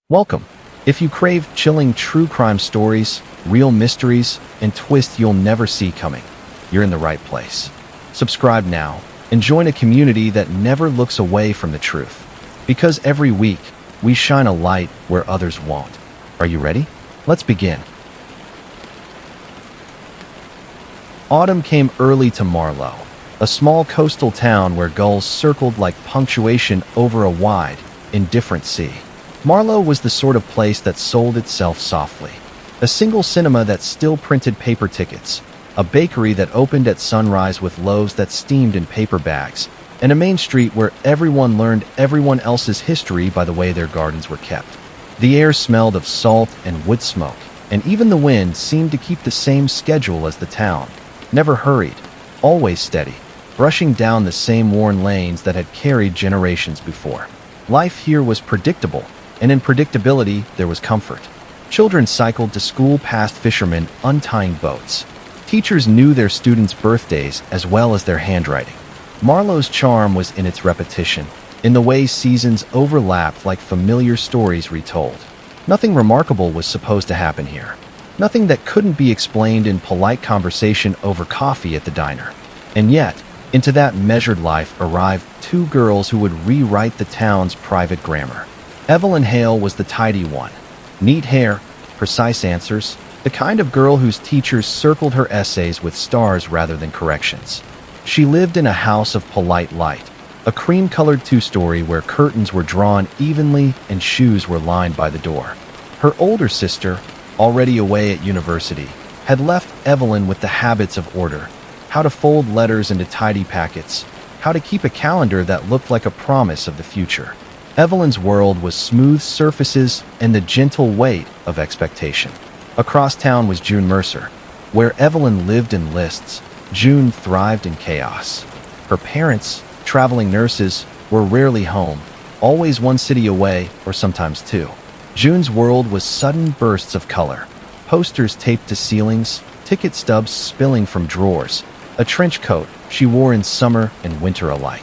Welcome. If you crave chilling true crime stories, real mysteries, and twists you'll never see coming, you're in the right place. Subscribe now and join a community that never looks away from the truth. Because every week, we shine a light where others won't. Are you ready? Let's begin. Autumn came early to Marlow, a small coastal town where gulls circled like punctuation over a wide, indifferent sea. Marlow was the sort of place that sold itself softly. A single cinema that still printed paper tickets, a bakery that opened at sunrise with loaves that steamed in paper bags, and a main street where everyone learned everyone else's history by the way their gardens were kept. The air smelled of salt and wood smoke, and even the wind seemed to keep the same schedule as the town. Never hurried, always steady, brushing down the same worn lanes that had carried generations before. Life here was predictable, and in predictability there was comfort. Children cycled to school past fishermen untying boats. Teachers knew their students' birthdays as well as their handwriting. Marlow's charm was in its repetition, in the way seasons overlapped like familiar stories retold. Nothing remarkable was supposed to happen here. Nothing that couldn't be explained in polite conversation over coffee at the diner. And yet, into that measured life arrived two girls who would rewrite the town's private grammar. Evelyn Hale was the tidy one. Neat hair, precise answers, the kind of girl whose teachers circled her essays with stars rather than corrections. She lived in a house of polite light, a cream-colored two-story where curtains were drawn evenly and shoes were lined by the door. Her older sister, already away at university, had left Evelyn with the habits of order, how to fold letters into tidy packets, how to keep a calendar that looked like a promise of the future. Evelyn's world was smooth surfaces and the gentle weight of expectation. Across town was June Mercer. Where Evelyn lived in lists, June thrived in chaos. Her parents, traveling nurses, were rarely home, always one city away or sometimes two. June's world was sudden bursts of color, posters taped to ceilings, ticket stubs spilling from drawers, a trench coat she wore in summer and winter alike.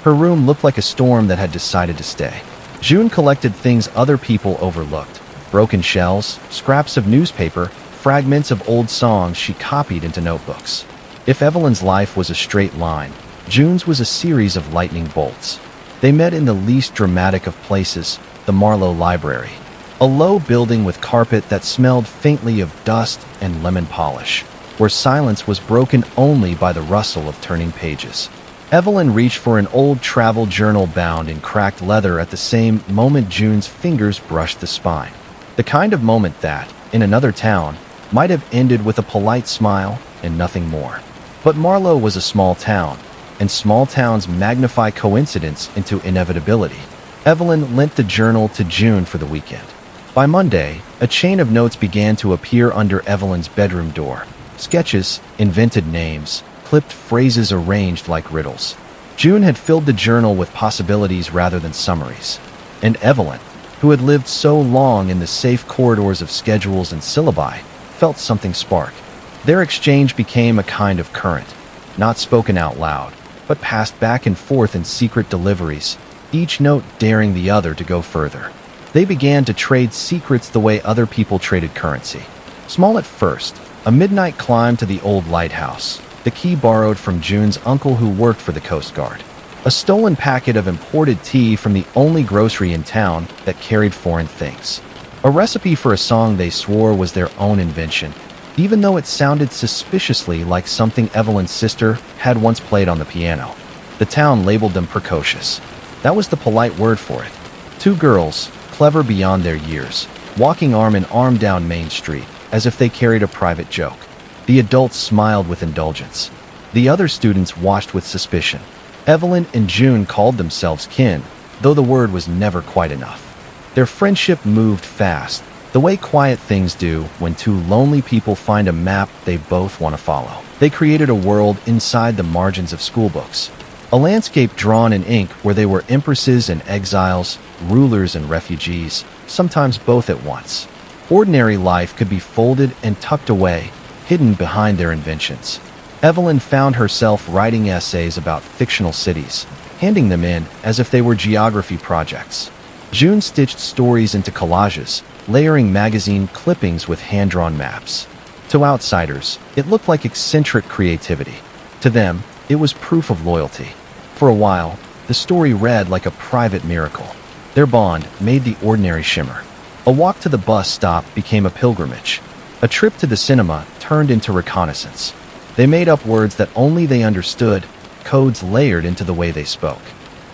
Her room looked like a storm that had decided to stay. June collected things other people overlooked: broken shells, scraps of newspaper, fragments of old songs she copied into notebooks. If Evelyn's life was a straight line, June's was a series of lightning bolts. They met in the least dramatic of places, the Marlow Library, a low building with carpet that smelled faintly of dust and lemon polish, where silence was broken only by the rustle of turning pages. Evelyn reached for an old travel journal bound in cracked leather at the same moment June's fingers brushed the spine. The kind of moment that, in another town, might have ended with a polite smile and nothing more. But Marlow was a small town, and small towns magnify coincidence into inevitability. Evelyn lent the journal to June for the weekend. By Monday, a chain of notes began to appear under Evelyn's bedroom door. Sketches, invented names, clipped phrases arranged like riddles. June had filled the journal with possibilities rather than summaries. And Evelyn, who had lived so long in the safe corridors of schedules and syllabi, felt something spark. Their exchange became a kind of current, not spoken out loud, but passed back and forth in secret deliveries, each note daring the other to go further. They began to trade secrets the way other people traded currency. Small at first, a midnight climb to the old lighthouse, the key borrowed from June's uncle who worked for the Coast Guard. A stolen packet of imported tea from the only grocery in town that carried foreign things. A recipe for a song they swore was their own invention, even though it sounded suspiciously like something Evelyn's sister had once played on the piano. The town labeled them precocious. That was the polite word for it. Two girls, clever beyond their years, walking arm in arm down Main Street, as if they carried a private joke. The adults smiled with indulgence. The other students watched with suspicion. Evelyn and June called themselves kin, though the word was never quite enough. Their friendship moved fast, the way quiet things do when two lonely people find a map they both want to follow. They created a world inside the margins of schoolbooks. A landscape drawn in ink where they were empresses and exiles, rulers and refugees, sometimes both at once. Ordinary life could be folded and tucked away, hidden behind their inventions. Evelyn found herself writing essays about fictional cities, handing them in as if they were geography projects. June stitched stories into collages, layering magazine clippings with hand-drawn maps. To outsiders, it looked like eccentric creativity. To them, it was proof of loyalty. For a while, the story read like a private miracle. Their bond made the ordinary shimmer. A walk to the bus stop became a pilgrimage. A trip to the cinema turned into reconnaissance. They made up words that only they understood, codes layered into the way they spoke.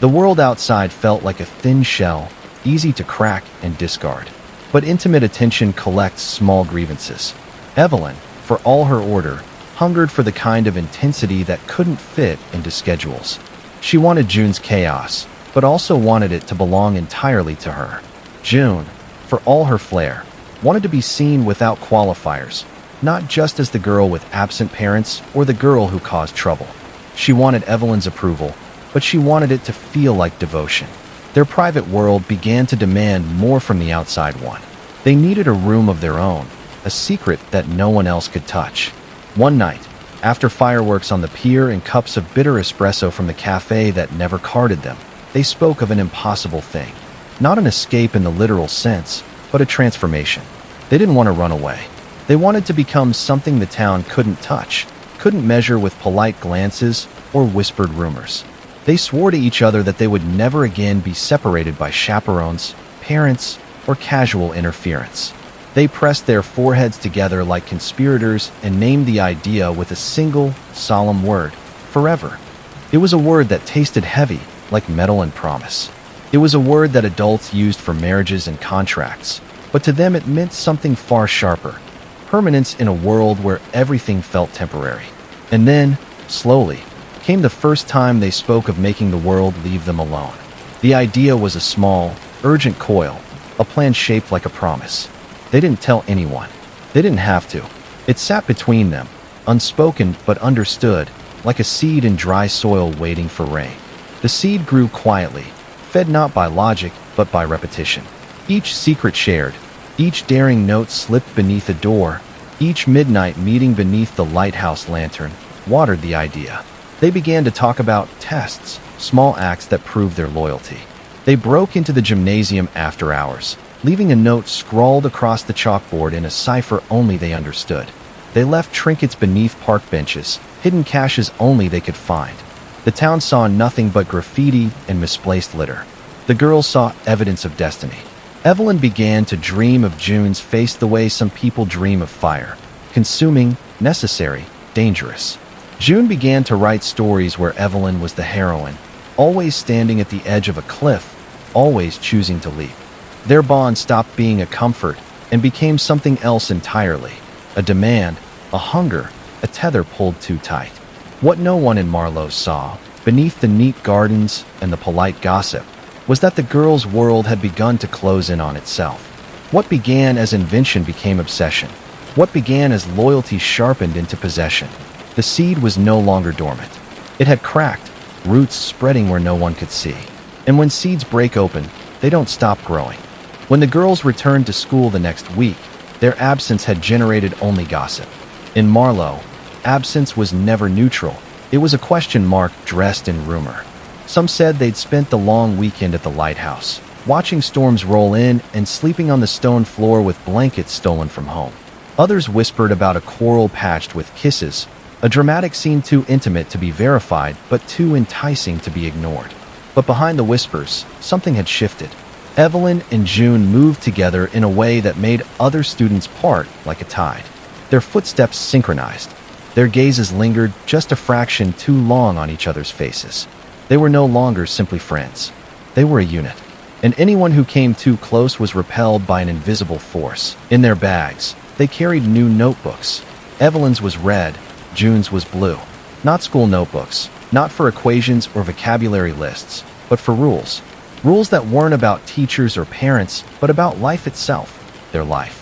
The world outside felt like a thin shell, easy to crack and discard. But intimate attention collects small grievances. Evelyn, for all her order, hungered for the kind of intensity that couldn't fit into schedules. She wanted June's chaos, but also wanted it to belong entirely to her. June, for all her flair, wanted to be seen without qualifiers, not just as the girl with absent parents or the girl who caused trouble. She wanted Evelyn's approval, but she wanted it to feel like devotion. Their private world began to demand more from the outside one. They needed a room of their own, a secret that no one else could touch. One night, after fireworks on the pier and cups of bitter espresso from the cafe that never carded them, they spoke of an impossible thing. Not an escape in the literal sense, but a transformation. They didn't want to run away. They wanted to become something the town couldn't touch, couldn't measure with polite glances or whispered rumors. They swore to each other that they would never again be separated by chaperones, parents, or casual interference. They pressed their foreheads together like conspirators and named the idea with a single, solemn word: forever. It was a word that tasted heavy, like metal and promise. It was a word that adults used for marriages and contracts, but to them it meant something far sharper: permanence in a world where everything felt temporary. And then, slowly, came the first time they spoke of making the world leave them alone. The idea was a small, urgent coil, a plan shaped like a promise. They didn't tell anyone. They didn't have to. It sat between them, unspoken but understood, like a seed in dry soil waiting for rain. The seed grew quietly, fed not by logic but by repetition. Each secret shared, each daring note slipped beneath a door, each midnight meeting beneath the lighthouse lantern watered the idea. They began to talk about tests, small acts that proved their loyalty. They broke into the gymnasium after hours, leaving a note scrawled across the chalkboard in a cipher only they understood. They left trinkets beneath park benches, hidden caches only they could find. The town saw nothing but graffiti and misplaced litter. The girls saw evidence of destiny. Evelyn began to dream of June's face the way some people dream of fire: consuming, necessary, dangerous. June began to write stories where Evelyn was the heroine, always standing at the edge of a cliff, always choosing to leap. Their bond stopped being a comfort and became something else entirely: a demand, a hunger, a tether pulled too tight. What no one in Marlowe saw, beneath the neat gardens and the polite gossip, was that the girls' world had begun to close in on itself. What began as invention became obsession. What began as loyalty sharpened into possession. The seed was no longer dormant. It had cracked, roots spreading where no one could see. And when seeds break open, they don't stop growing. When the girls returned to school the next week, their absence had generated only gossip. In Marlowe, absence was never neutral. It was a question mark dressed in rumor. Some said they'd spent the long weekend at the lighthouse, watching storms roll in and sleeping on the stone floor with blankets stolen from home. Others whispered about a quarrel patched with kisses, a dramatic scene too intimate to be verified but too enticing to be ignored. But behind the whispers, something had shifted. Evelyn and June moved together in a way that made other students part like a tide. Their footsteps synchronized. Their gazes lingered just a fraction too long on each other's faces. They were no longer simply friends. They were a unit. And anyone who came too close was repelled by an invisible force. In their bags, they carried new notebooks. Evelyn's was red, June's was blue. Not school notebooks, not for equations or vocabulary lists, but for rules. Rules that weren't about teachers or parents, but about life itself, their life.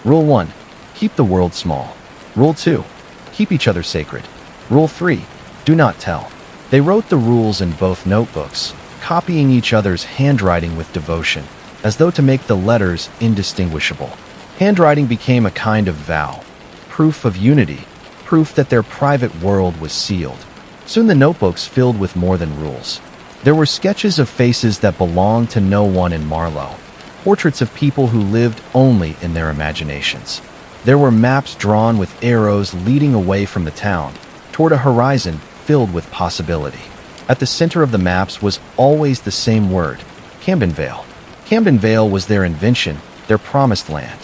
Rule 1, keep the world small. Rule 2, keep each other sacred. Rule 3, do not tell. They wrote the rules in both notebooks, copying each other's handwriting with devotion, as though to make the letters indistinguishable. Handwriting became a kind of vow, proof of unity, proof that their private world was sealed. Soon the notebooks filled with more than rules. There were sketches of faces that belonged to no one in Marlow, portraits of people who lived only in their imaginations. There were maps drawn with arrows leading away from the town, toward a horizon filled with possibility. At the center of the maps was always the same word: Camden Vale. Camden Vale was their invention, their promised land.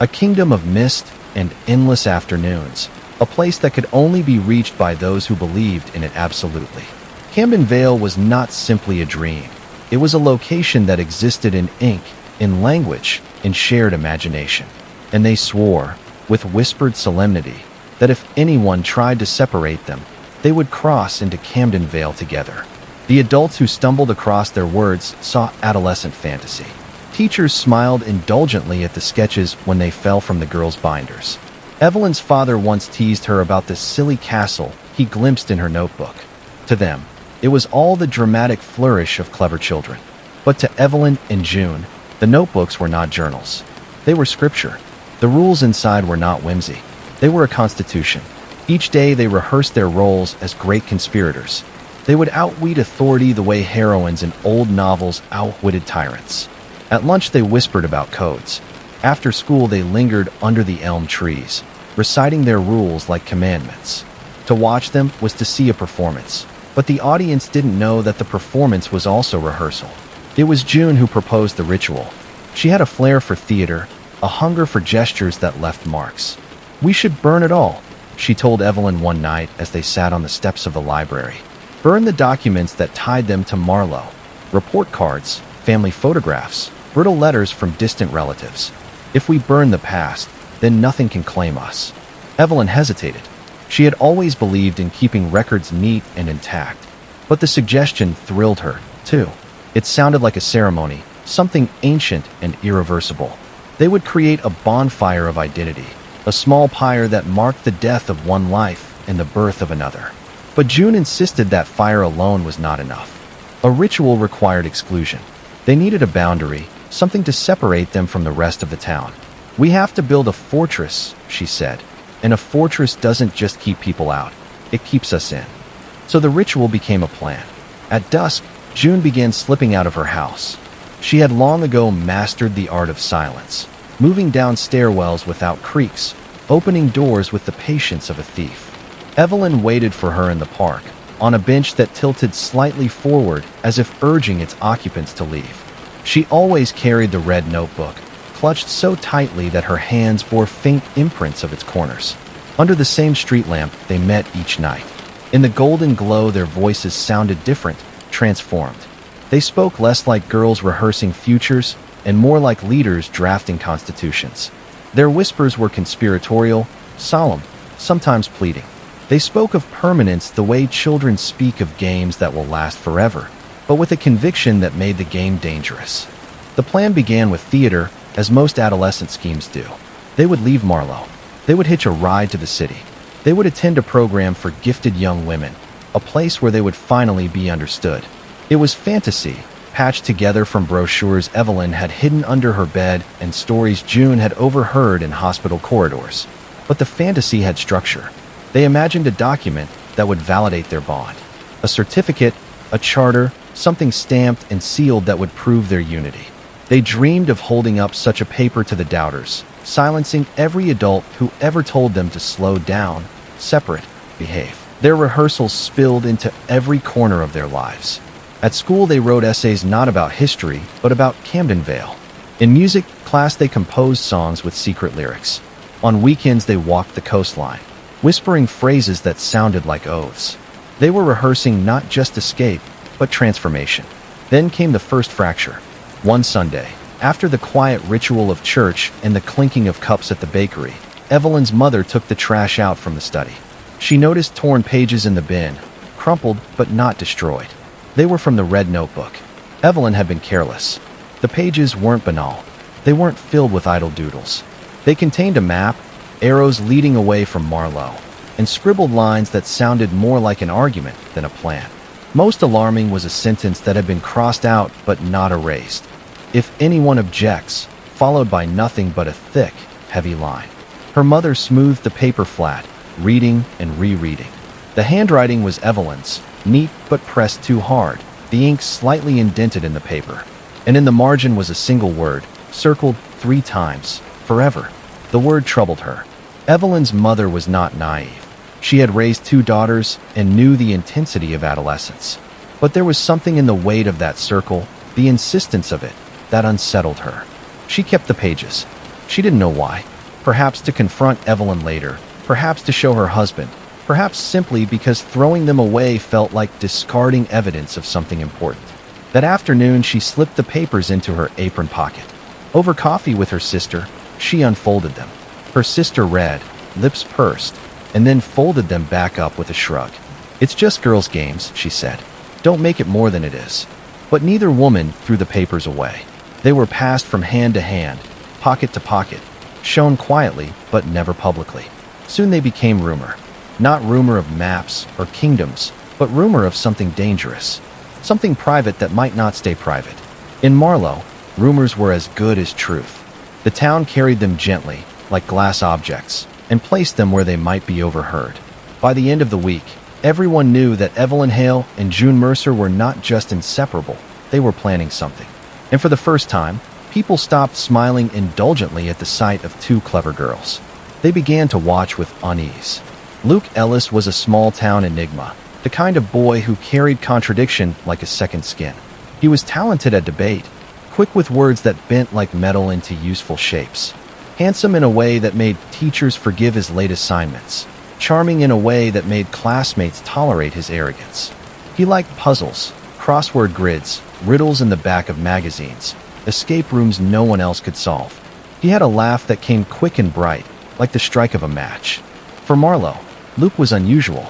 A kingdom of mist and endless afternoons, a place that could only be reached by those who believed in it absolutely. Camden Vale was not simply a dream. It was a location that existed in ink, in language, in shared imagination. And they swore, with whispered solemnity, that if anyone tried to separate them, they would cross into Camden Vale together. The adults who stumbled across their words saw adolescent fantasy. Teachers smiled indulgently at the sketches when they fell from the girls' binders. Evelyn's father once teased her about the silly castle he glimpsed in her notebook. To them, it was all the dramatic flourish of clever children. But to Evelyn and June, the notebooks were not journals. They were scripture. The rules inside were not whimsy. They were a constitution. Each day they rehearsed their roles as great conspirators. They would outwit authority the way heroines in old novels outwitted tyrants. At lunch they whispered about codes. After school they lingered under the elm trees, reciting their rules like commandments. To watch them was to see a performance, but the audience didn't know that the performance was also rehearsal. It was June who proposed the ritual. She had a flair for theater, a hunger for gestures that left marks. "We should burn it all," she told Evelyn one night as they sat on the steps of the library. Burn the documents that tied them to Marlow. Report cards, family photographs, brittle letters from distant relatives. If we burn the past, then nothing can claim us. Evelyn hesitated. She had always believed in keeping records neat and intact. But the suggestion thrilled her, too. It sounded like a ceremony, something ancient and irreversible. They would create a bonfire of identity, a small pyre that marked the death of one life and the birth of another. But June insisted that fire alone was not enough. A ritual required exclusion. They needed a boundary, something to separate them from the rest of the town. "We have to build a fortress," she said. "And a fortress doesn't just keep people out, it keeps us in." So the ritual became a plan. At dusk, June began slipping out of her house. She had long ago mastered the art of silence, moving down stairwells without creaks, opening doors with the patience of a thief. Evelyn waited for her in the park, on a bench that tilted slightly forward as if urging its occupants to leave. She always carried the red notebook, clutched so tightly that her hands bore faint imprints of its corners. Under the same street lamp, they met each night. In the golden glow, their voices sounded different, transformed. They spoke less like girls rehearsing futures and more like leaders drafting constitutions. Their whispers were conspiratorial, solemn, sometimes pleading. They spoke of permanence the way children speak of games that will last forever, but with a conviction that made the game dangerous. The plan began with theater, as most adolescent schemes do. They would leave Marlow. They would hitch a ride to the city. They would attend a program for gifted young women, a place where they would finally be understood. It was fantasy, patched together from brochures Evelyn had hidden under her bed and stories June had overheard in hospital corridors. But the fantasy had structure. They imagined a document that would validate their bond. A certificate, a charter, something stamped and sealed that would prove their unity. They dreamed of holding up such a paper to the doubters, silencing every adult who ever told them to slow down, separate, behave. Their rehearsals spilled into every corner of their lives. At school, they wrote essays not about history, but about Camden Vale. In music class, they composed songs with secret lyrics. On weekends, they walked the coastline, whispering phrases that sounded like oaths. They were rehearsing not just escape, but transformation. Then came the first fracture. One Sunday, after the quiet ritual of church and the clinking of cups at the bakery, Evelyn's mother took the trash out from the study. She noticed torn pages in the bin, crumpled but not destroyed. They were from the red notebook. Evelyn had been careless. The pages weren't banal. They weren't filled with idle doodles. They contained a map, arrows leading away from Marlow, and scribbled lines that sounded more like an argument than a plan. Most alarming was a sentence that had been crossed out but not erased. "If anyone objects," followed by nothing but a thick, heavy line. Her mother smoothed the paper flat, reading and rereading. The handwriting was Evelyn's, neat but pressed too hard. the ink slightly indented in the paper, and in the margin was a single word, circled 3 times, forever. The word troubled her. Evelyn's mother was not naive. She had raised 2 daughters and knew the intensity of adolescence. But there was something in the weight of that circle, the insistence of it, that unsettled her. She kept the pages. She didn't know why. Perhaps to confront Evelyn later, perhaps to show her husband, perhaps simply because throwing them away felt like discarding evidence of something important. That afternoon, she slipped the papers into her apron pocket. Over coffee with her sister, she unfolded them. Her sister read, lips pursed, and then folded them back up with a shrug. "It's just girls' games," she said. "Don't make it more than it is." But neither woman threw the papers away. They were passed from hand to hand, pocket to pocket, shown quietly but never publicly. Soon they became rumor. Not rumor of maps or kingdoms, but rumor of something dangerous. Something private that might not stay private. In Marlow, rumors were as good as truth. The town carried them gently, like glass objects, and placed them where they might be overheard. By the end of the week, everyone knew that Evelyn Hale and June Mercer were not just inseparable, they were planning something. And for the first time, people stopped smiling indulgently at the sight of 2 clever girls. They began to watch with unease. Luke Ellis was a small-town enigma, the kind of boy who carried contradiction like a second skin. He was talented at debate, quick with words that bent like metal into useful shapes, handsome in a way that made teachers forgive his late assignments, charming in a way that made classmates tolerate his arrogance. He liked puzzles, crossword grids, riddles in the back of magazines, escape rooms no one else could solve. He had a laugh that came quick and bright, like the strike of a match. For Marlowe, Luke was unusual.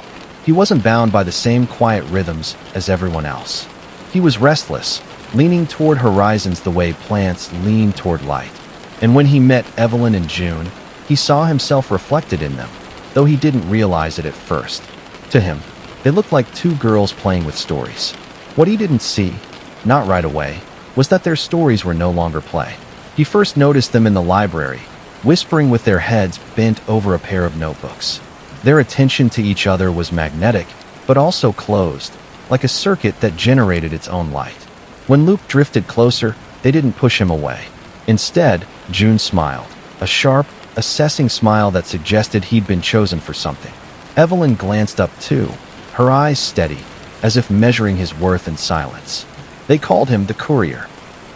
He wasn't bound by the same quiet rhythms as everyone else. He was restless, leaning toward horizons the way plants lean toward light. And when he met Evelyn and June, he saw himself reflected in them, though he didn't realize it at first. To him, they looked like 2 girls playing with stories. What he didn't see, not right away, was that their stories were no longer play. He first noticed them in the library, whispering with their heads bent over a pair of notebooks. Their attention to each other was magnetic, but also closed, like a circuit that generated its own light. When Luke drifted closer, they didn't push him away. Instead, June smiled, a sharp, assessing smile that suggested he'd been chosen for something. Evelyn glanced up too, her eyes steady, as if measuring his worth in silence. They called him the Courier.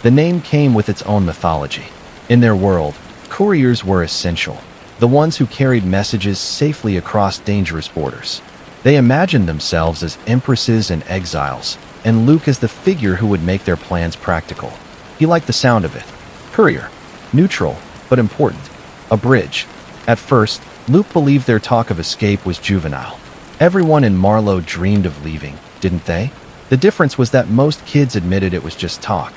The name came with its own mythology. In their world, couriers were essential, the ones who carried messages safely across dangerous borders. They imagined themselves as empresses and exiles, and Luke as the figure who would make their plans practical. He liked the sound of it. Courier. Neutral, but important. A bridge. At first, Luke believed their talk of escape was juvenile. Everyone in Marlow dreamed of leaving, didn't they? The difference was that most kids admitted it was just talk.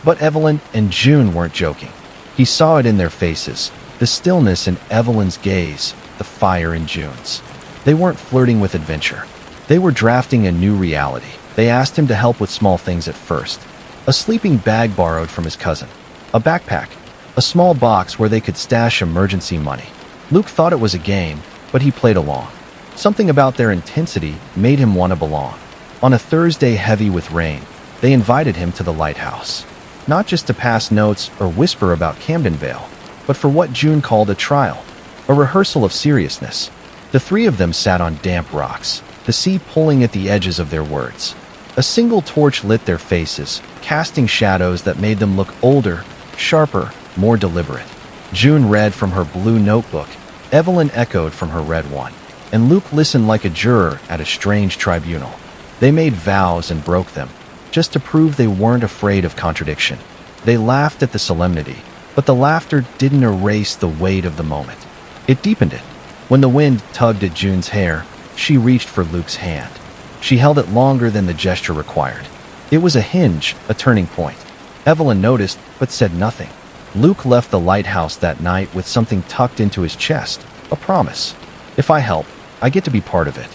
But Evelyn and June weren't joking. He saw it in their faces, the stillness in Evelyn's gaze, the fire in June's. They weren't flirting with adventure. They were drafting a new reality. They asked him to help with small things at first. A sleeping bag borrowed from his cousin. A backpack. A small box where they could stash emergency money. Luke thought it was a game, but he played along. Something about their intensity made him want to belong. On a Thursday heavy with rain, they invited him to the lighthouse. Not just to pass notes or whisper about Camdenvale, but for what June called a trial, a rehearsal of seriousness. The 3 of them sat on damp rocks, the sea pulling at the edges of their words. A single torch lit their faces, casting shadows that made them look older, sharper, more deliberate. June read from her blue notebook, Evelyn echoed from her red one, and Luke listened like a juror at a strange tribunal. They made vows and broke them, just to prove they weren't afraid of contradiction. They laughed at the solemnity, but the laughter didn't erase the weight of the moment. It deepened it. When the wind tugged at June's hair, she reached for Luke's hand. She held it longer than the gesture required. It was a hinge, a turning point. Evelyn noticed, but said nothing. Luke left the lighthouse that night with something tucked into his chest, a promise. If I help, I get to be part of it.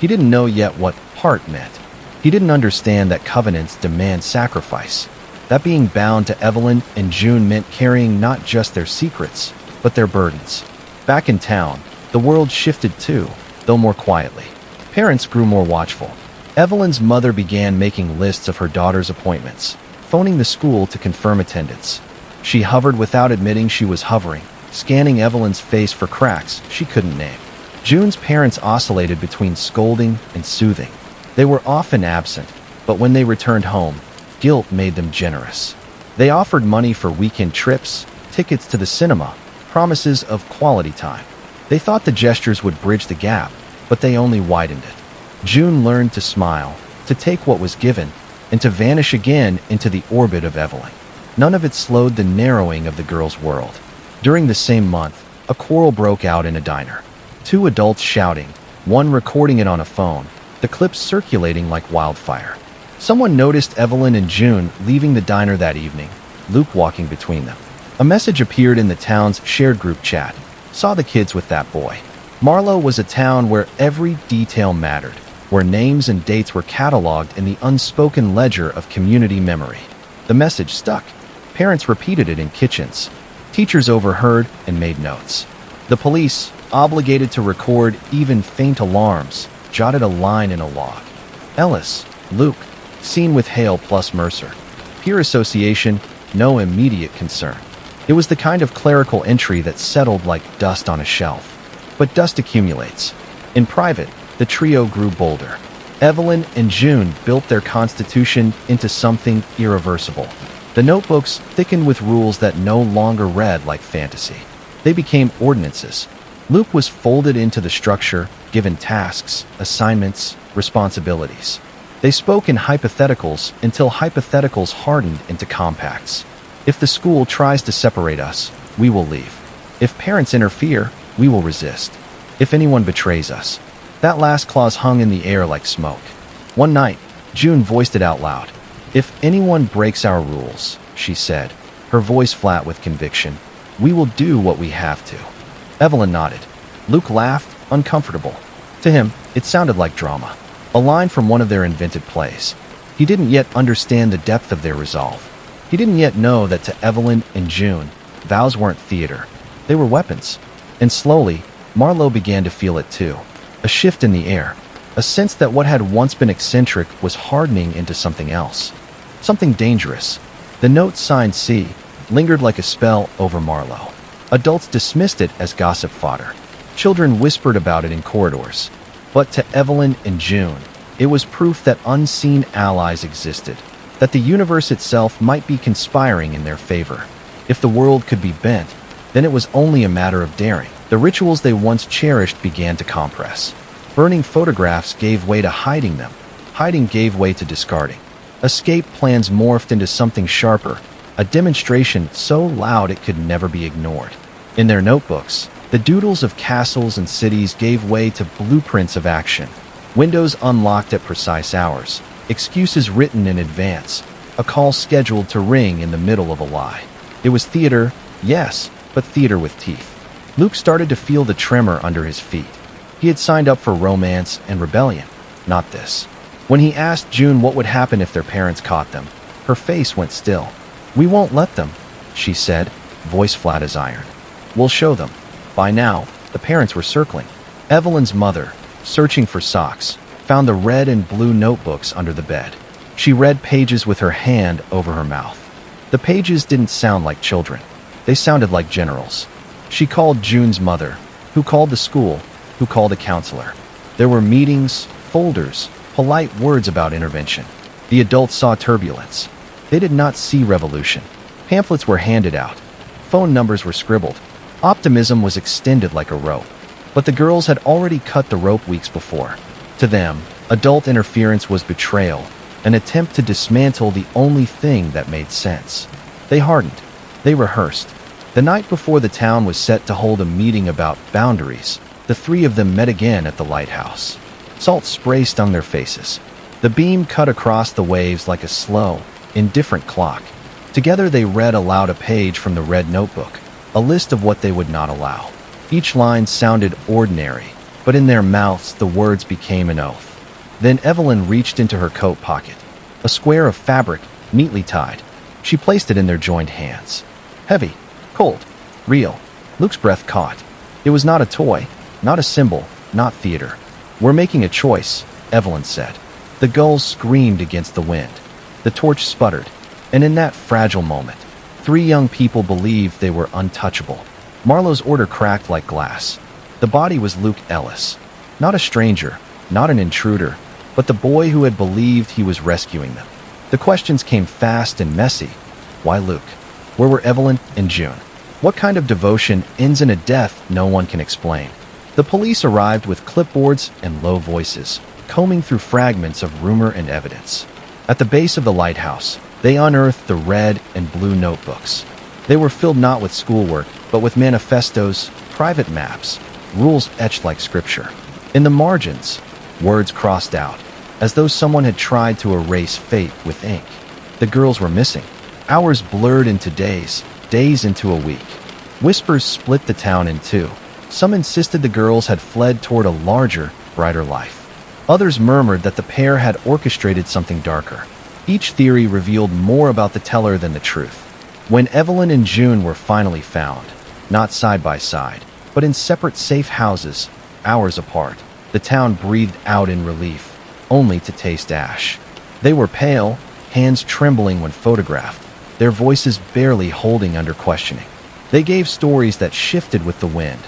He didn't know yet what part meant. He didn't understand that covenants demand sacrifice, that being bound to Evelyn and June meant carrying not just their secrets, but their burdens. Back in town, the world shifted too, though more quietly. Parents grew more watchful. Evelyn's mother began making lists of her daughter's appointments, phoning the school to confirm attendance. She hovered without admitting she was hovering, scanning Evelyn's face for cracks she couldn't name. June's parents oscillated between scolding and soothing. They were often absent, but when they returned home, guilt made them generous. They offered money for weekend trips, tickets to the cinema, promises of quality time. They thought the gestures would bridge the gap, but they only widened it. June learned to smile, to take what was given, and to vanish again into the orbit of Evelyn. None of it slowed the narrowing of the girl's world. During the same month, a quarrel broke out in a diner. Two adults shouting, one recording it on a phone, the clips circulating like wildfire. Someone noticed Evelyn and June leaving the diner that evening, Luke walking between them. A message appeared in the town's shared group chat. Saw the kids with that boy. Marlow was a town where every detail mattered, where names and dates were cataloged in the unspoken ledger of community memory. The message stuck. Parents repeated it in kitchens. Teachers overheard and made notes. The police, obligated to record even faint alarms, jotted a line in a log. Ellis, Luke, seen with Hale plus Mercer. Peer association, no immediate concern. It was the kind of clerical entry that settled like dust on a shelf. But dust accumulates. In private, the trio grew bolder. Evelyn and June built their constitution into something irreversible. The notebooks thickened with rules that no longer read like fantasy. They became ordinances. Luke was folded into the structure, given tasks, assignments, responsibilities. They spoke in hypotheticals until hypotheticals hardened into compacts. If the school tries to separate us, we will leave. If parents interfere, we will resist. If anyone betrays us. That last clause hung in the air like smoke. One night, June voiced it out loud. If anyone breaks our rules, she said, her voice flat with conviction, we will do what we have to. Evelyn nodded. Luke laughed, uncomfortable. To him, it sounded like drama. A line from one of their invented plays. He didn't yet understand the depth of their resolve. He didn't yet know that to Evelyn and June, vows weren't theater. They were weapons. And slowly, Marlowe began to feel it too. A shift in the air. A sense that what had once been eccentric was hardening into something else. Something dangerous. The note signed C lingered like a spell over Marlowe. Adults dismissed it as gossip fodder. Children whispered about it in corridors. But to Evelyn and June, it was proof that unseen allies existed, that the universe itself might be conspiring in their favor. If the world could be bent, then it was only a matter of daring. The rituals they once cherished began to compress. Burning photographs gave way to hiding them. Hiding gave way to discarding. Escape plans morphed into something sharper, a demonstration so loud it could never be ignored. In their notebooks, the doodles of castles and cities gave way to blueprints of action. Windows unlocked at precise hours. Excuses written in advance. A call scheduled to ring in the middle of a lie. It was theater, yes, but theater with teeth. Luke started to feel the tremor under his feet. He had signed up for romance and rebellion, not this. When he asked June what would happen if their parents caught them, her face went still. We won't let them, she said, voice flat as iron. We'll show them. By now, the parents were circling. Evelyn's mother, searching for socks, found the red and blue notebooks under the bed. She read pages with her hand over her mouth. The pages didn't sound like children. They sounded like generals. She called June's mother, who called the school, who called a counselor. There were meetings, folders, polite words about intervention. The adults saw turbulence. They did not see revolution. Pamphlets were handed out. Phone numbers were scribbled. Optimism was extended like a rope. But the girls had already cut the rope weeks before. To them, adult interference was betrayal, an attempt to dismantle the only thing that made sense. They hardened. They rehearsed. The night before the town was set to hold a meeting about boundaries, the three of them met again at the lighthouse. Salt spray stung their faces. The beam cut across the waves like a slow, indifferent clock. Together they read aloud a page from the red notebook, a list of what they would not allow. Each line sounded ordinary, but in their mouths the words became an oath. Then Evelyn reached into her coat pocket. A square of fabric, neatly tied. She placed it in their joined hands. Heavy, cold, real. Luke's breath caught. It was not a toy, not a symbol, not theater. We're making a choice, Evelyn said. The gulls screamed against the wind. The torch sputtered, and in that fragile moment, 3 young people believed they were untouchable. Marlowe's order cracked like glass. The body was Luke Ellis. Not a stranger, not an intruder, but the boy who had believed he was rescuing them. The questions came fast and messy. Why Luke? Where were Evelyn and June? What kind of devotion ends in a death no one can explain? The police arrived with clipboards and low voices, combing through fragments of rumor and evidence. At the base of the lighthouse, they unearthed the red and blue notebooks. They were filled not with schoolwork, but with manifestos, private maps, rules etched like scripture. In the margins, words crossed out, as though someone had tried to erase fate with ink. The girls were missing. Hours blurred into days, days into a week. Whispers split the town in two. Some insisted the girls had fled toward a larger, brighter life. Others murmured that the pair had orchestrated something darker. Each theory revealed more about the teller than the truth. When Evelyn and June were finally found, not side by side, but in separate safe houses, hours apart, the town breathed out in relief, only to taste ash. They were pale, hands trembling when photographed, their voices barely holding under questioning. They gave stories that shifted with the wind.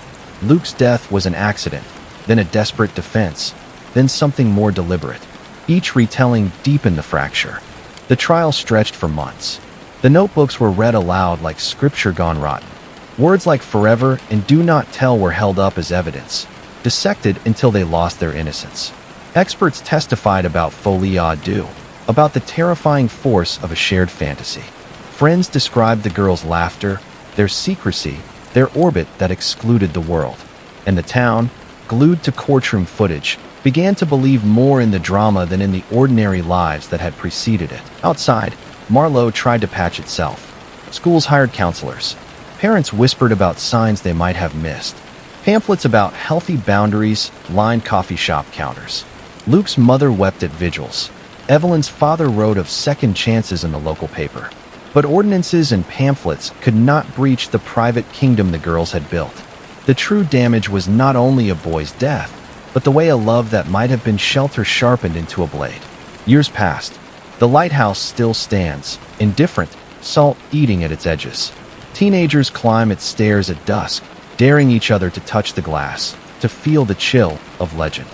Luke's death was an accident, then a desperate defense, then something more deliberate. Each retelling deepened the fracture. The trial stretched for months. The notebooks were read aloud like scripture gone rotten. Words like forever and do not tell were held up as evidence, dissected until they lost their innocence. Experts testified about folie à deux, about the terrifying force of a shared fantasy. Friends described the girls' laughter, their secrecy, their orbit that excluded the world. And the town, glued to courtroom footage, began to believe more in the drama than in the ordinary lives that had preceded it. Outside, Marlowe tried to patch itself. Schools hired counselors. Parents whispered about signs they might have missed. Pamphlets about healthy boundaries lined coffee shop counters. Luke's mother wept at vigils. Evelyn's father wrote of second chances in the local paper. But ordinances and pamphlets could not breach the private kingdom the girls had built. The true damage was not only a boy's death, but the way a love that might have been shelter sharpened into a blade. Years passed. The lighthouse still stands, indifferent, salt eating at its edges. Teenagers climb its stairs at dusk, daring each other to touch the glass, to feel the chill of legend.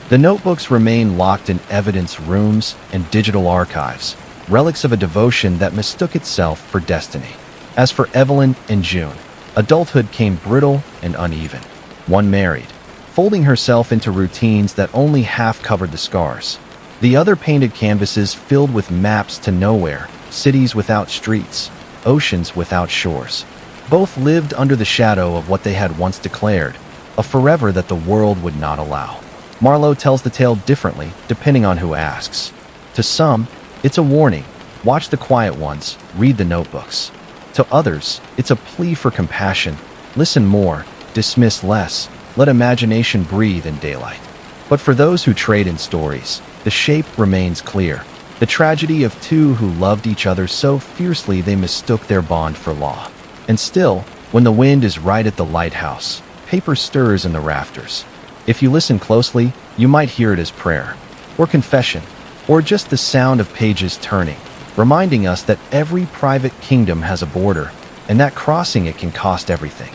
The notebooks remain locked in evidence rooms and digital archives, relics of a devotion that mistook itself for destiny. As for Evelyn and June, adulthood came brittle and uneven. One married, folding herself into routines that only half covered the scars. The other painted canvases filled with maps to nowhere, cities without streets, oceans without shores. Both lived under the shadow of what they had once declared, a forever that the world would not allow. Marlowe tells the tale differently, depending on who asks. To some, it's a warning. Watch the quiet ones, read the notebooks. To others, it's a plea for compassion. Listen more, dismiss less, let imagination breathe in daylight. But for those who trade in stories, the shape remains clear. The tragedy of two who loved each other so fiercely they mistook their bond for law. And still, when the wind is right at the lighthouse, paper stirs in the rafters. If you listen closely, you might hear it as prayer, or confession, or just the sound of pages turning, reminding us that every private kingdom has a border, and that crossing it can cost everything.